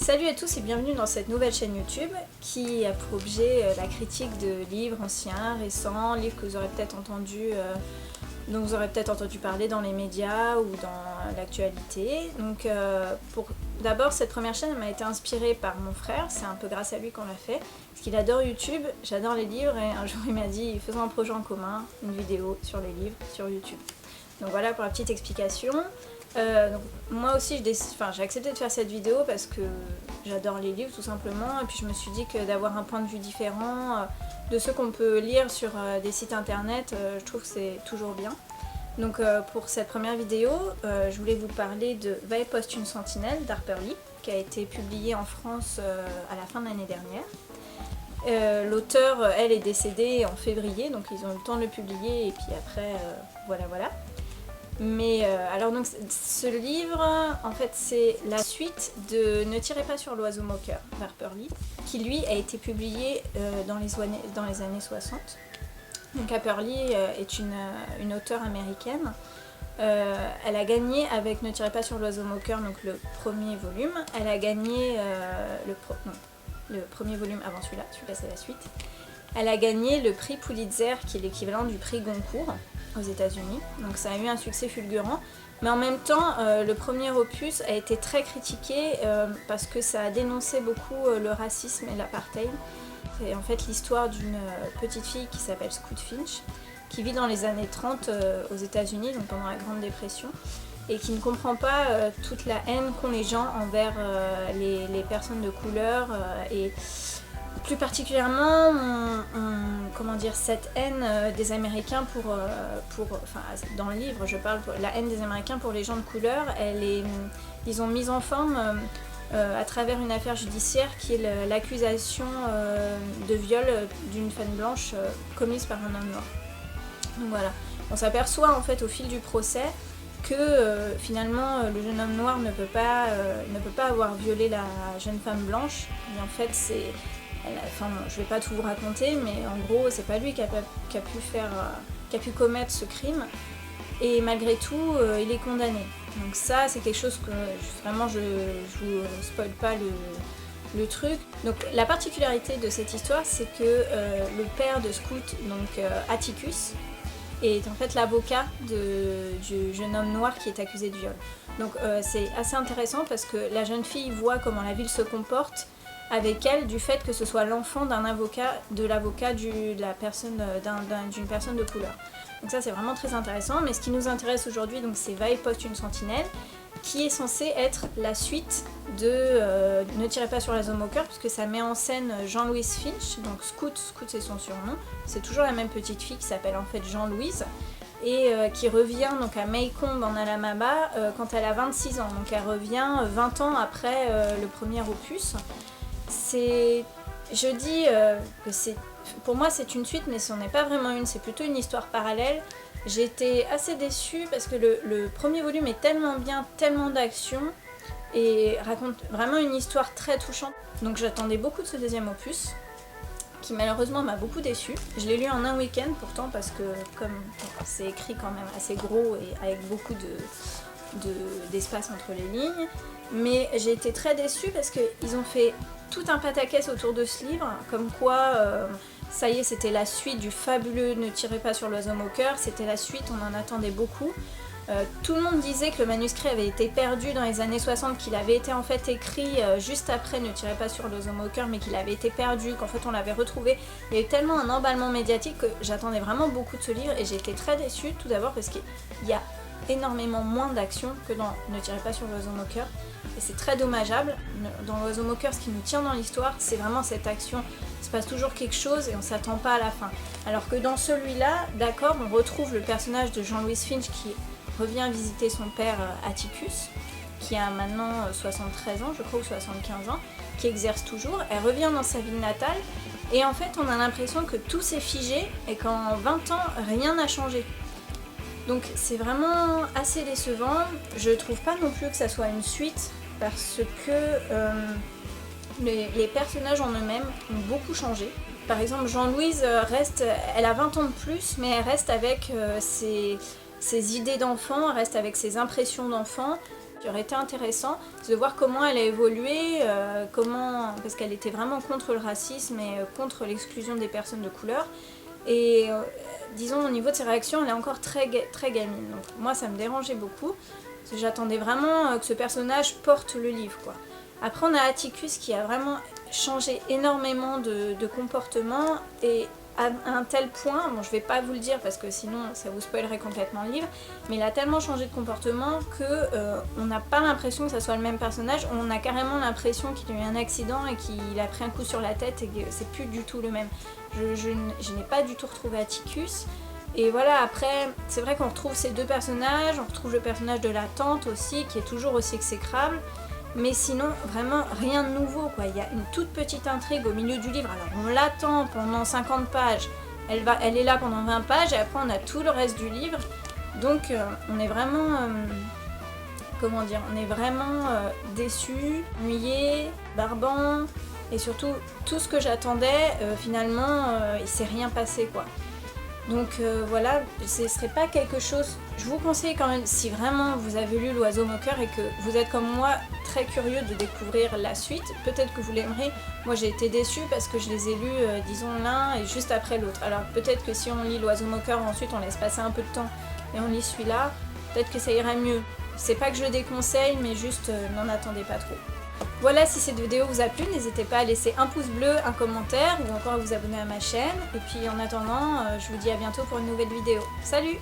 Salut à tous et bienvenue dans cette nouvelle chaîne YouTube qui a pour objet la critique de livres anciens, récents, livres que vous aurez peut-être entendu, dont vous aurez peut-être entendu parler dans les médias ou dans l'actualité. Donc d'abord cette première chaîne m'a été inspirée par mon frère, c'est un peu grâce à lui qu'on l'a fait, parce qu'il adore YouTube, j'adore les livres et un jour il m'a dit faisons un projet en commun, une vidéo sur les livres sur YouTube. Donc voilà pour la petite explication. Donc moi aussi j'ai accepté de faire cette vidéo parce que j'adore les livres tout simplement, et puis je me suis dit que d'avoir un point de vue différent de ceux qu'on peut lire sur des sites internet, je trouve que c'est toujours bien. Donc pour cette première vidéo, je voulais vous parler de Va et poste une sentinelle d'Harper Lee, qui a été publié en France à la fin de l'année dernière. L'auteur, elle, est décédée en février, donc ils ont eu le temps de le publier et puis après, voilà. Mais alors donc ce livre, en fait c'est la suite de Ne tirez pas sur l'oiseau moqueur d'Harper Lee, qui lui a été publié dans les années 60. Donc Harper Lee est une auteure américaine. Elle a gagné avec Ne tirez pas sur l'oiseau moqueur, donc le premier volume. Elle a gagné le premier volume avant celui-là c'est la suite. Elle a gagné le prix Pulitzer, qui est l'équivalent du prix Goncourt aux États-Unis, donc ça a eu un succès fulgurant, mais en même temps le premier opus a été très critiqué parce que ça a dénoncé beaucoup le racisme et l'apartheid. C'est en fait l'histoire d'une petite fille qui s'appelle Scout Finch, qui vit dans les années 30 aux États-Unis, donc pendant la Grande Dépression, et qui ne comprend pas toute la haine qu'ont les gens envers les personnes de couleur et plus particulièrement, cette haine des Américains dans le livre, je parle la haine des Américains pour les gens de couleur, ils ont mise en forme à travers une affaire judiciaire qui est l'accusation de viol d'une femme blanche commise par un homme noir. Donc voilà, on s'aperçoit en fait au fil du procès que finalement le jeune homme noir ne peut pas avoir violé la jeune femme blanche, mais en fait je vais pas tout vous raconter, mais en gros c'est pas lui qui a pu commettre ce crime, et malgré tout il est condamné. Donc ça c'est quelque chose que vraiment je vous spoil pas le truc. Donc la particularité de cette histoire, c'est que le père de Scout, donc Atticus, est en fait l'avocat du jeune homme noir qui est accusé de viol. Donc c'est assez intéressant parce que la jeune fille voit comment la ville se comporte avec elle, du fait que ce soit l'enfant d'une personne de couleur. Donc ça c'est vraiment très intéressant, mais ce qui nous intéresse aujourd'hui, donc c'est Va et poste une sentinelle, qui est censé être la suite de Ne tirez pas sur l'oiseau moqueur, puisque ça met en scène Jean-Louise Finch, donc Scout c'est son surnom, c'est toujours la même petite fille qui s'appelle en fait Jean-Louise, et qui revient donc à Maycomb en Alabama quand elle a 26 ans, donc elle revient 20 ans après le premier opus. Je dis que pour moi c'est une suite, mais ce n'est pas vraiment une, c'est plutôt une histoire parallèle. J'ai été assez déçue parce que le premier volume est tellement bien, tellement d'action, et raconte vraiment une histoire très touchante. Donc j'attendais beaucoup de ce deuxième opus, qui malheureusement m'a beaucoup déçue. Je l'ai lu en un week-end pourtant, parce que comme c'est écrit quand même assez gros et avec beaucoup d'espace entre les lignes, mais j'ai été très déçue parce qu'ils ont fait tout un pataquès autour de ce livre, comme quoi ça y est, c'était la suite du fabuleux Ne tirez pas sur l'oiseau moqueur, c'était la suite, on en attendait beaucoup. Tout le monde disait que le manuscrit avait été perdu dans les années 60, qu'il avait été en fait écrit juste après Ne tirez pas sur l'oiseau moqueur, mais qu'il avait été perdu, qu'en fait on l'avait retrouvé. Il y a eu tellement un emballement médiatique que j'attendais vraiment beaucoup de ce livre, et j'ai été très déçue, tout d'abord parce qu'il y a énormément moins d'action que dans Ne tirez pas sur l'oiseau moqueur, et c'est très dommageable. Dans l'oiseau moqueur, ce qui nous tient dans l'histoire, c'est vraiment cette action. Il se passe toujours quelque chose et on s'attend pas à la fin. Alors que dans celui-là, d'accord, on retrouve le personnage de Jean-Louise Finch qui revient visiter son père Atticus, qui a maintenant 73 ans, je crois, ou 75 ans, qui exerce toujours. Elle revient dans sa ville natale, et en fait on a l'impression que tout s'est figé et qu'en 20 ans rien n'a changé. Donc c'est vraiment assez décevant. Je trouve pas non plus que ça soit une suite, parce que les personnages en eux-mêmes ont beaucoup changé. Par exemple, Jean-Louise elle a 20 ans de plus, mais elle reste avec ses idées d'enfant, elle reste avec ses impressions d'enfant. qui aurait été intéressant, c'est de voir comment elle a évolué, parce qu'elle était vraiment contre le racisme et contre l'exclusion des personnes de couleur. Et disons, au niveau de ses réactions, elle est encore très gamine. Donc moi, ça me dérangeait beaucoup. Parce que j'attendais vraiment que ce personnage porte le livre, quoi. Après, on a Atticus qui a vraiment changé énormément de comportement et à un tel point, bon je vais pas vous le dire parce que sinon ça vous spoilerait complètement le livre, mais il a tellement changé de comportement que on n'a pas l'impression que ça soit le même personnage, on a carrément l'impression qu'il a eu un accident et qu'il a pris un coup sur la tête et que c'est plus du tout le même. Je n'ai pas du tout retrouvé Atticus. Et voilà, après, c'est vrai qu'on retrouve ces deux personnages, on retrouve le personnage de la tante aussi, qui est toujours aussi exécrable, mais sinon, vraiment, rien de nouveau, quoi. Il y a une toute petite intrigue au milieu du livre, alors on l'attend pendant 50 pages, elle est là pendant 20 pages, et après on a tout le reste du livre, donc on est vraiment, déçus, ennuyés, barbants, et surtout, tout ce que j'attendais, finalement, il s'est rien passé, quoi. Donc voilà, ce serait pas quelque chose... Je vous conseille quand même, si vraiment vous avez lu L'Oiseau Moqueur et que vous êtes comme moi très curieux de découvrir la suite, peut-être que vous l'aimerez. Moi j'ai été déçue parce que je les ai lus, disons, l'un et juste après l'autre. Alors peut-être que si on lit L'Oiseau Moqueur, ensuite on laisse passer un peu de temps et on lit celui-là, peut-être que ça ira mieux. C'est pas que je le déconseille, mais juste n'en attendez pas trop. Voilà, si cette vidéo vous a plu, n'hésitez pas à laisser un pouce bleu, un commentaire ou encore à vous abonner à ma chaîne. Et puis en attendant, je vous dis à bientôt pour une nouvelle vidéo. Salut!